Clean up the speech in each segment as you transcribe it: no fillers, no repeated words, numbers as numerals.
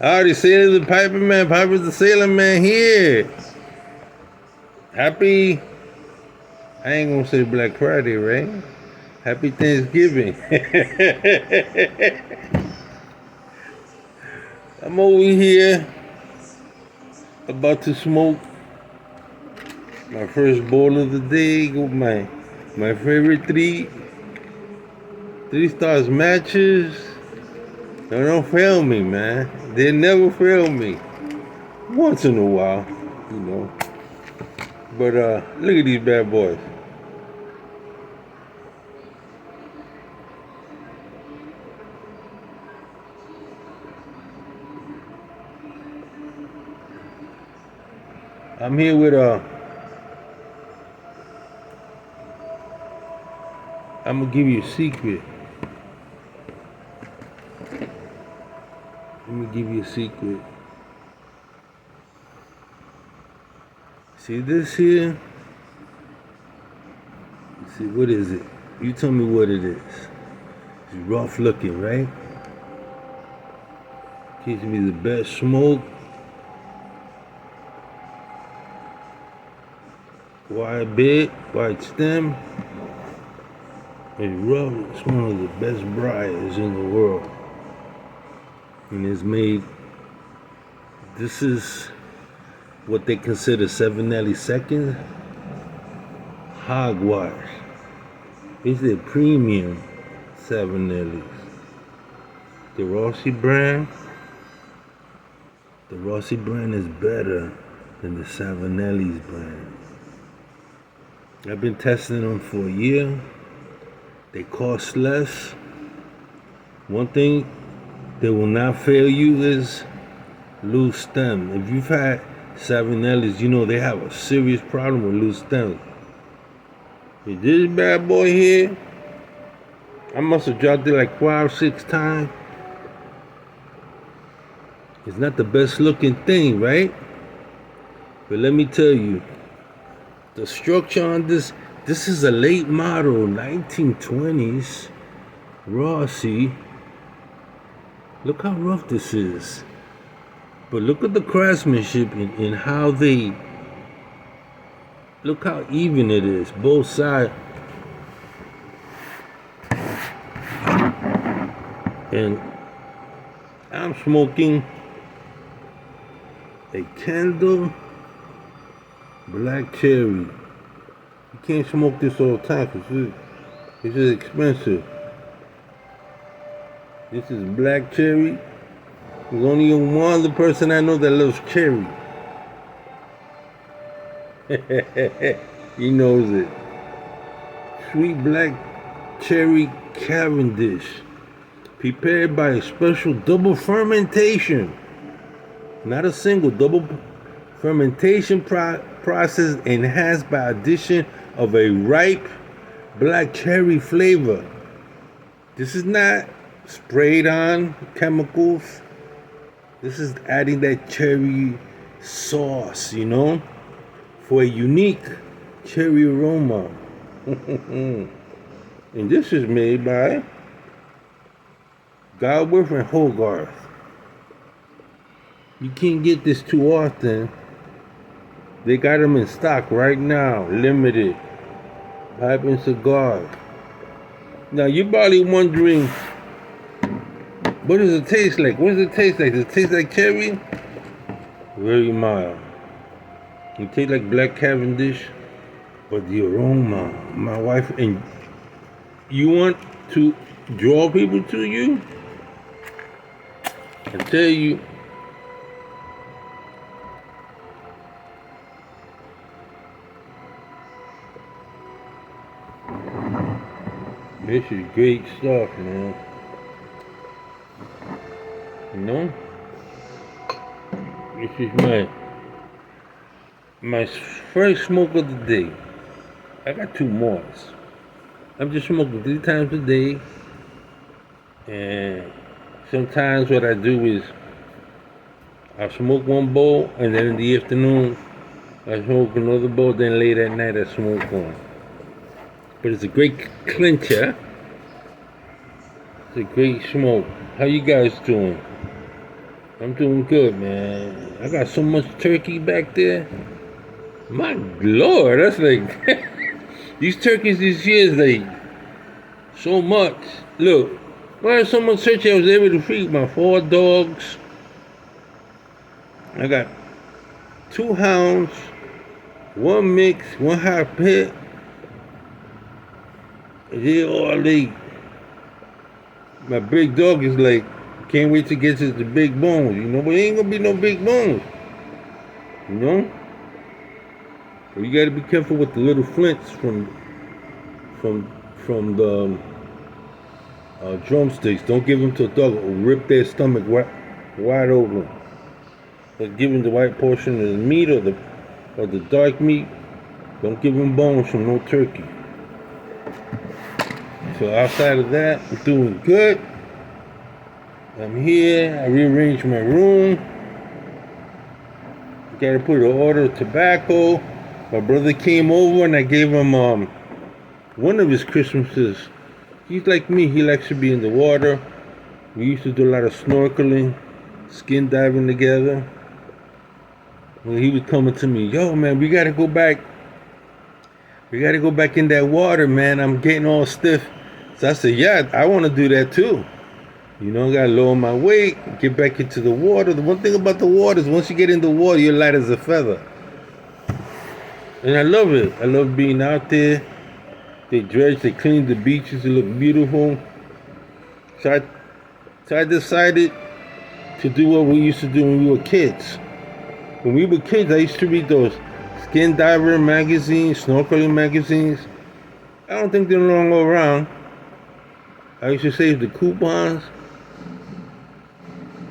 Howdy, Sailor the Piper Man. Piper's the Sailor Man here. Happy, I ain't gonna say Black Friday, right? Happy Thanksgiving. I'm over here about to smoke my first bowl of the day with my favorite three stars matches. No, don't fail me, man. They never fail me. Once in a while, you know. But look at these bad boys. I'm here with I'm gonna give you a secret. Let me give you a secret. See this here? See, what is it? You tell me what it is. It's rough looking, right? Gives me the best smoke. Wide bit, wide stem. It's rough. It's one of the best briars in the world. And it's made, this is what they consider 7 seconds. Hogwash. It's the premium 7 The Rossi brand. The Rossi brand is better than the Savinelli's brand. I've been testing them for a year. They cost less. One thing that will not fail you is loose stem. If you've had Savinelli's, you know they have a serious problem with loose stems. With this bad boy here, I must have dropped it like 5-6 times. It's not the best looking thing, right? But let me tell you, the structure on this is a late model, 1920s Rossi. Look how rough this is. But look at the craftsmanship in how they, look how even it is, both sides. And I'm smoking a Kendall Black Cherry. You can't smoke this all the time because it's just expensive. This is Black Cherry. There's only one other person I know that loves cherry. He knows it. Sweet Black Cherry Cavendish. Prepared by a special double fermentation. Not a single, double fermentation process enhanced by addition of a ripe black cherry flavor. This is not sprayed on chemicals. This is adding that cherry sauce, you know, for a unique cherry aroma. And this is made by Godworth and Hogarth. You can't get this too often. They got them in stock right now, limited. Pipe and cigars. Now you're probably wondering, what does it taste like? What does it taste like? Does it taste like cherry? Very mild. It tastes like Black Cavendish, but the aroma, my wife, and you want to draw people to you? I tell you, this is great stuff, man. You know? This is my first smoke of the day. I got 2 more. I'm just smoking 3 times a day. And sometimes what I do is I smoke 1 bowl, and then in the afternoon I smoke another bowl, then late at night I smoke 1. But it's a great clincher. It's a great smoke. How you guys doing? I'm doing good, man. I got so much turkey back there. My lord, that's like these turkeys this year is like so much. Look, I had so much turkey I was able to feed my 4 dogs. I got 2 hounds, 1 mix, 1 hot pit. They all like my big dog is like can't wait to get to the big bones, but it ain't gonna be no big bones, you know. But you gotta be careful with the little flints from the drumsticks. Don't give them to a dog. It'll rip their stomach wide open. But give them the white portion of the meat or the dark meat. Don't give them bones from no turkey. So outside of that, I'm doing good. I'm here. I rearranged my room. Gotta put an order of tobacco. My brother came over and I gave him one of his Christmases. He's like me. He likes to be in the water. We used to do a lot of snorkeling, skin diving together. When he was coming to me, yo, man, we gotta go back. We gotta go back in that water, man. I'm getting all stiff. So I said, yeah, I want to do that too. Gotta lower my weight, get back into the water. The one thing about the water is once you get in the water, you're light as a feather. And I love it. I love being out there. They dredge, they clean the beaches, they look beautiful. So I decided to do what we used to do when we were kids. When we were kids, I used to read those skin diver magazines, snorkeling magazines. I don't think they're no longer around. I used to save the coupons.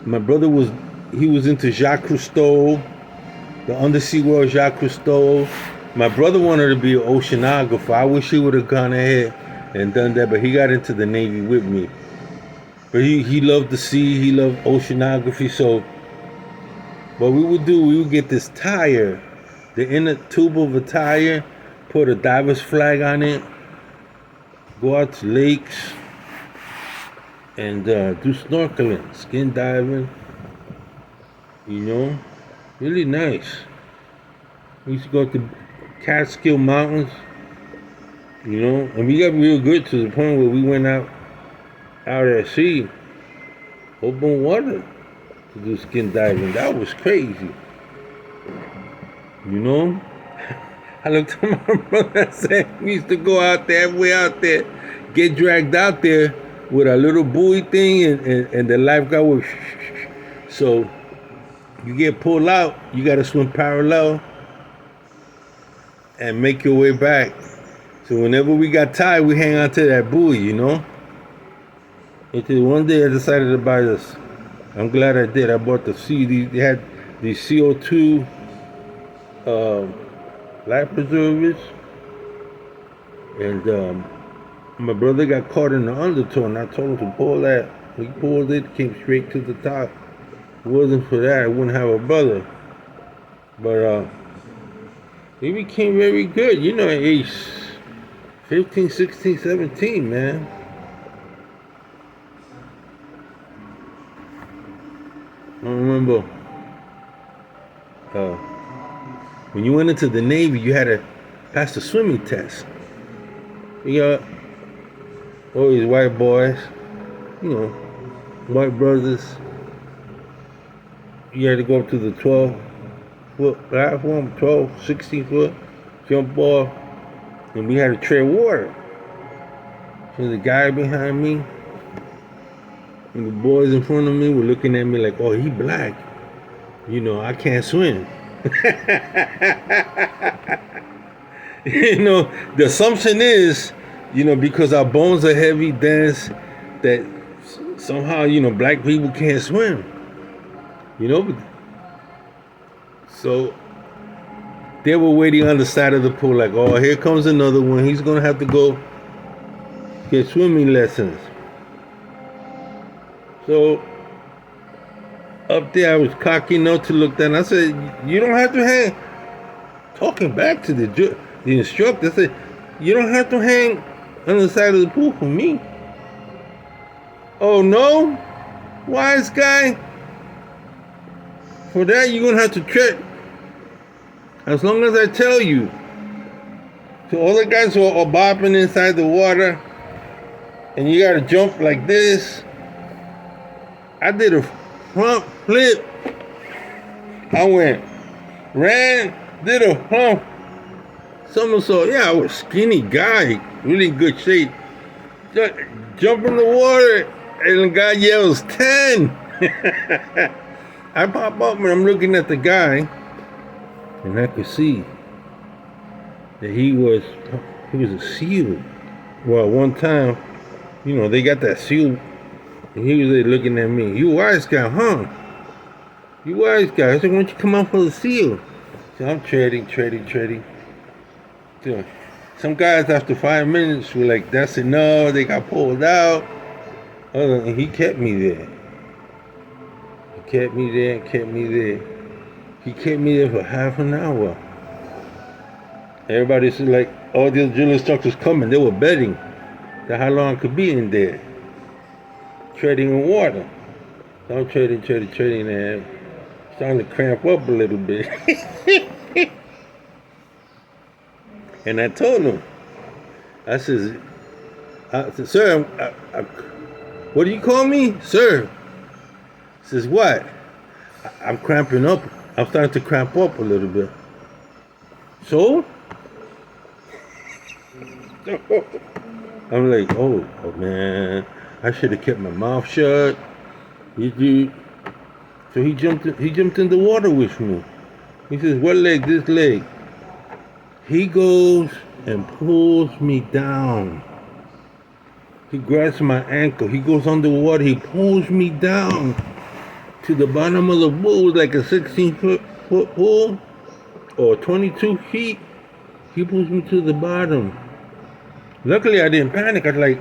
My brother was into Jacques Cousteau, the undersea world Jacques Cousteau. My brother wanted to be an oceanographer. I wish he would have gone ahead and done that, but he got into the Navy with me. But he loved the sea, he loved oceanography, so what we would get this tire, the inner tube of a tire, put a diver's flag on it, go out to lakes, and do snorkeling, skin diving, really nice. We used to go to Catskill Mountains, and we got real good to the point where we went out at sea, open water, to do skin diving. That was crazy. I looked at my brother and said, we used to go out there, way out there, get dragged out there with a little buoy thing and the lifeguard would so you get pulled out, you gotta swim parallel and make your way back. So whenever we got tired, we hang on to that buoy, Until one day I decided to buy this. I'm glad I did. I bought the they had these CO2 life preservers, and my brother got caught in the undertow, and I told him to pull that. He pulled it, came straight to the top. If it wasn't for that, I wouldn't have a brother. But he became very good, at age 15, 16, 17, man. I remember when you went into the Navy, you had to pass the swimming test. You got all these white boys, white brothers. You had to go up to the 12-foot platform, 12, 16-foot, jump off, and we had to tread water. So the guy behind me and the boys in front of me were looking at me like, oh, he black. I can't swim. The assumption is, because our bones are heavy, dense, that somehow, black people can't swim. So they were waiting on the side of the pool like, oh, here comes another one. He's going to have to go get swimming lessons. So up there, I was cocky enough to look down. I said, you don't have to hang. Talking back to the instructor, I said, you don't have to hang on the side of the pool for me. Oh, no? Wise guy? For that, you're gonna have to tread. As long as I tell you. So all the guys who are bopping inside the water, and you gotta jump like this. I did a front flip. I ran, did a front somersault. Yeah, I was a skinny guy, really good shape. Just jump in the water, and the guy yells 10. I pop up and I'm looking at the guy, and I could see that he was a SEAL. Well, one time, they got that SEAL, and he was there looking at me. You wise guy, huh? You wise guy. I said, why don't you come out for the SEAL? So I'm treading. So some guys after 5 minutes were like, that's enough. They got pulled out. And he kept me there. He kept me there. He kept me there for half an hour. Everybody said, like, all the drill instructors coming. They were betting that how long I could be in there, treading in water. So I'm treading, and starting to cramp up a little bit. And I told him, I said, sir, what do you call me? Sir. He says, what? I'm cramping up. I'm starting to cramp up a little bit. So? I'm like, oh man, I should have kept my mouth shut. So he jumped in the water with me. He says, what leg? This leg. He goes and pulls me down. He grabs my ankle. He goes underwater. He pulls me down to the bottom of the pool, like a 16-foot pool or 22 feet. He pulls me to the bottom. Luckily, I didn't panic. I was like,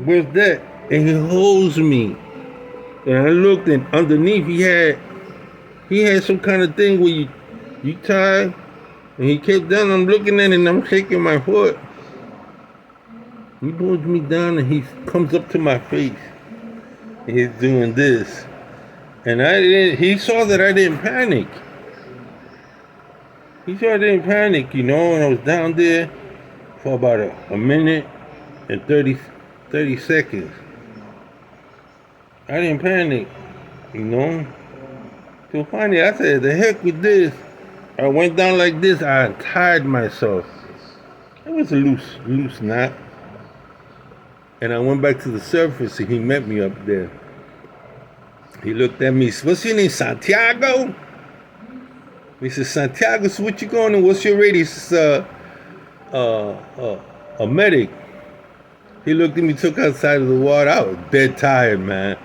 where's that? And he holds me. And I looked, and underneath he had some kind of thing where you tie. And he kept down. I'm looking at it, and I'm shaking my foot. He pulls me down, and he comes up to my face. And he's doing this. And he saw that I didn't panic. He saw I didn't panic, and I was down there for about a minute and 30 seconds. I didn't panic, So finally, I said, the heck with this. I went down like this. I untied myself. It was a loose knot. And I went back to the surface, and he met me up there. He looked at me. What's your name, Santiago? He said, Santiago, so what you going in? What's your radius? A medic. He looked at me, took outside of the water. I was dead tired, man.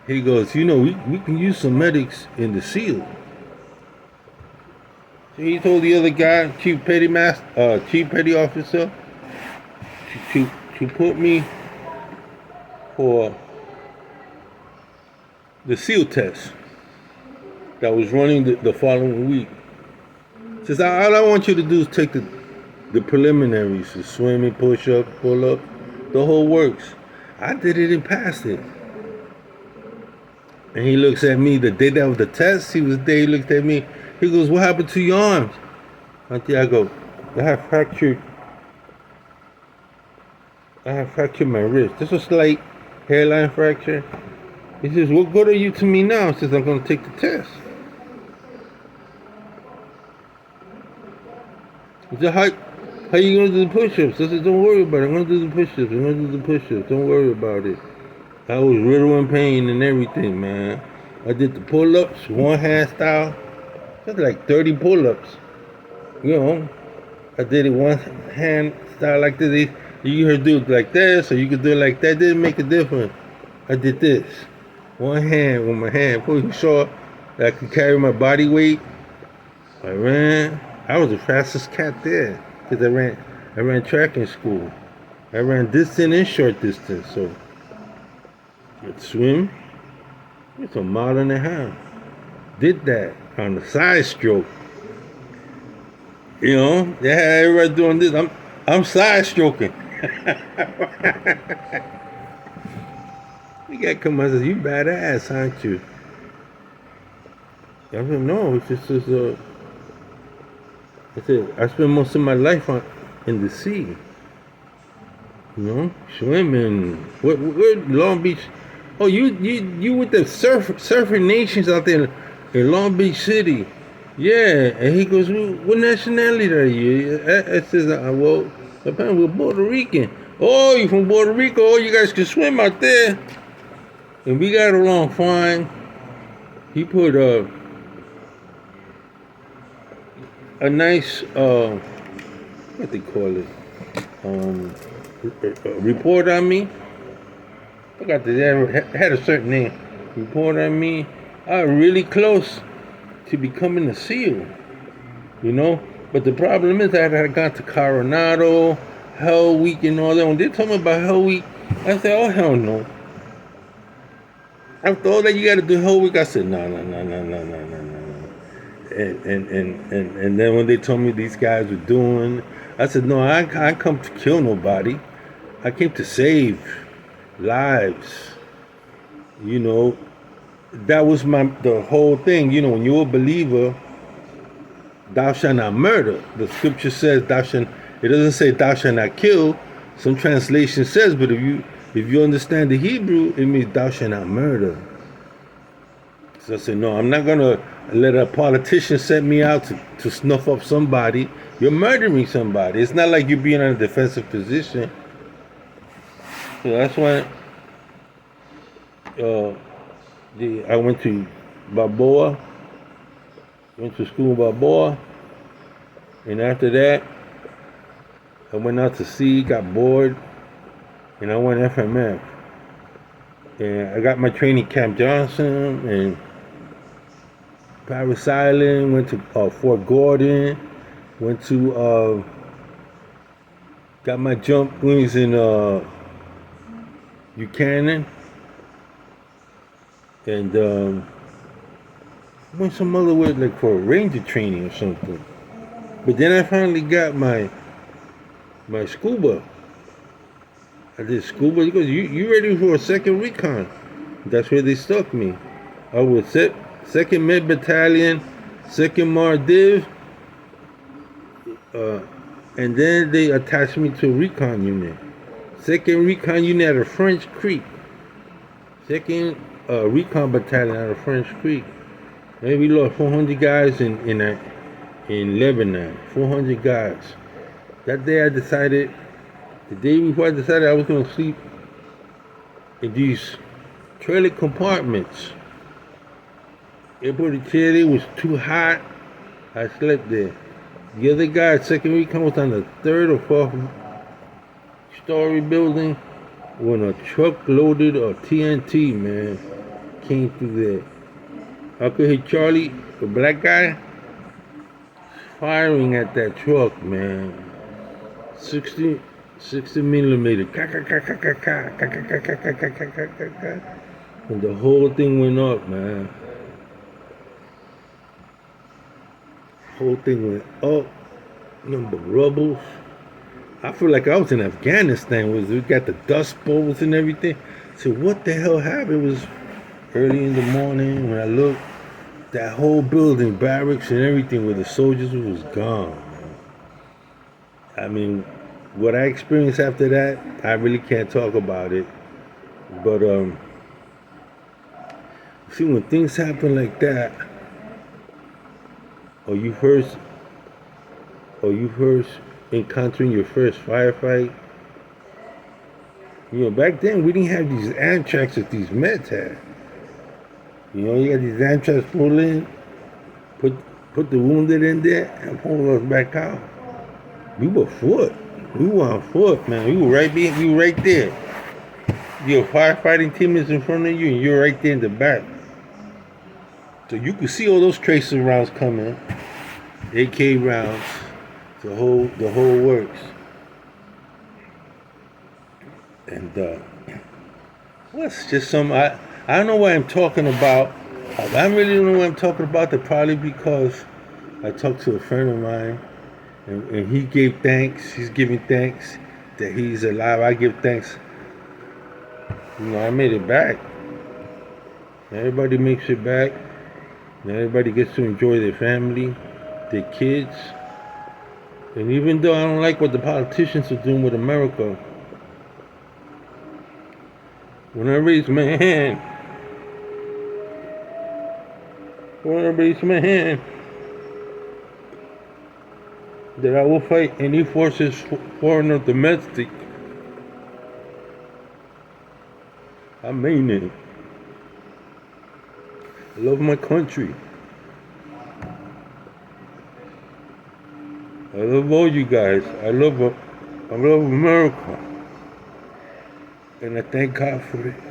He goes, we can use some medics in the SEAL. So he told the other guy, Chief Petty Officer, to put me for the SEAL test that was running the following week. Says, all I want you to do is take the preliminaries, the swimming, push-up, pull-up, the whole works. I did it and passed it. And he looks at me the day that was the test. He was there. He looked at me. He goes, what happened to your arms? I go, I have fractured my wrist. Just a slight hairline fracture. He says, what good are you to me now? He says, I'm going to take the test. He said, how you going to do the push-ups? I said, don't worry about it. I'm going to do the push-ups. Don't worry about it. I was riddled in pain and everything, man. I did the pull-ups, one hand style. That's like 30 pull-ups. I did it one hand style like this. You could do it like this, or you could do it like that. It didn't make a difference. I did this. One hand with my hand. Before you saw that I could carry my body weight, I ran. I was the fastest cat there because I ran track in school. I ran distance and short distance. So I'd swim. It's a mile and a half. Did that on the side stroke. Everybody doing this. I'm side stroking. You gotta come out and say, you badass, aren't you? I said, no, it's just I said, I spent most of my life in the sea, swimming. Where Long Beach? Oh, you with the surfing nations out there in Long Beach City? Yeah, and he goes, what nationality are you? I says, well, apparently we're Puerto Rican. Oh, you from Puerto Rico? Oh, you guys can swim out there. And we got along fine. He put a nice, what they call it, um, report on me. I forgot that had a certain name. Report on me. I was really close to becoming a SEAL, you know. But the problem is that I had gone to Coronado, Hell Week, and all that. When they told me about Hell Week, I said, "Oh hell no!" After all that, you got to do Hell Week. I said, "No, no, no, no, no, no, no, no." And then when they told me these guys were doing, I said, "No, I come to kill nobody. I came to save lives." You know, that was the whole thing. You know, when you're a believer, thou shalt not murder. The scripture says thou shalt. It doesn't say thou shalt not kill. Some translation says, but if you understand the Hebrew, it means thou shalt not murder. So I said, no, I'm not gonna let a politician set me out to snuff up somebody. You're murdering somebody. It's not like you're being in a defensive position. So that's why I went to Balboa. Went to school in Balboa. And after that, I went out to sea, got bored, and I went FMF. And I got my training Camp Johnson and Paris Island, went to Fort Gordon, went to, got my jump wings in Buchanan, and went some other way, like for ranger training or something. But then I finally got my scuba. I did scuba. He goes, you ready for a second recon? That's where they stuck me. I was second Med Battalion, second Mardiv, and then they attached me to a recon unit. Second recon unit at French Creek. Second recon battalion out of French Creek. And we lost 400 guys in Lebanon. 400 guys. That day I decided, the day before I decided I was going to sleep in these trailer compartments. Airport chair, it was too hot. I slept there. The other guy, second recon, was on the third or fourth story building when a truck loaded of TNT, man, came through there. I could hear Charlie, the black guy, firing at that truck, man. 60 millimeter. And the whole thing went up, man. Whole thing went up. Number of rubbles. I feel like I was in Afghanistan. We got the dust bowls and everything. So what the hell happened? It was early in the morning when I looked. That whole building, barracks and everything where the soldiers was gone, man. I mean, what I experienced after that, I really can't talk about it. But see, when things happen like that, or you first encountering your first firefight, back then we didn't have these Amtrak's that these meds had. You got these Amtrak's pull in, put the wounded in there, and pull us back out. We were foot. We were on foot, man. We were right there. Your firefighting team is in front of you, and you're right there in the back. So you could see all those tracer rounds coming, AK rounds, the whole works. And what's just some I don't know what I'm talking about. I really don't know what I'm talking about. That probably because I talked to a friend of mine, and he gave thanks. He's giving thanks that he's alive. I give thanks. I made it back. Everybody makes it back. And everybody gets to enjoy their family, their kids. And even though I don't like what the politicians are doing with America, when I raise my hand, that I will fight any forces, foreign or domestic, I mean it. I love my country. I love all you guys. I love America. And I thank God for it.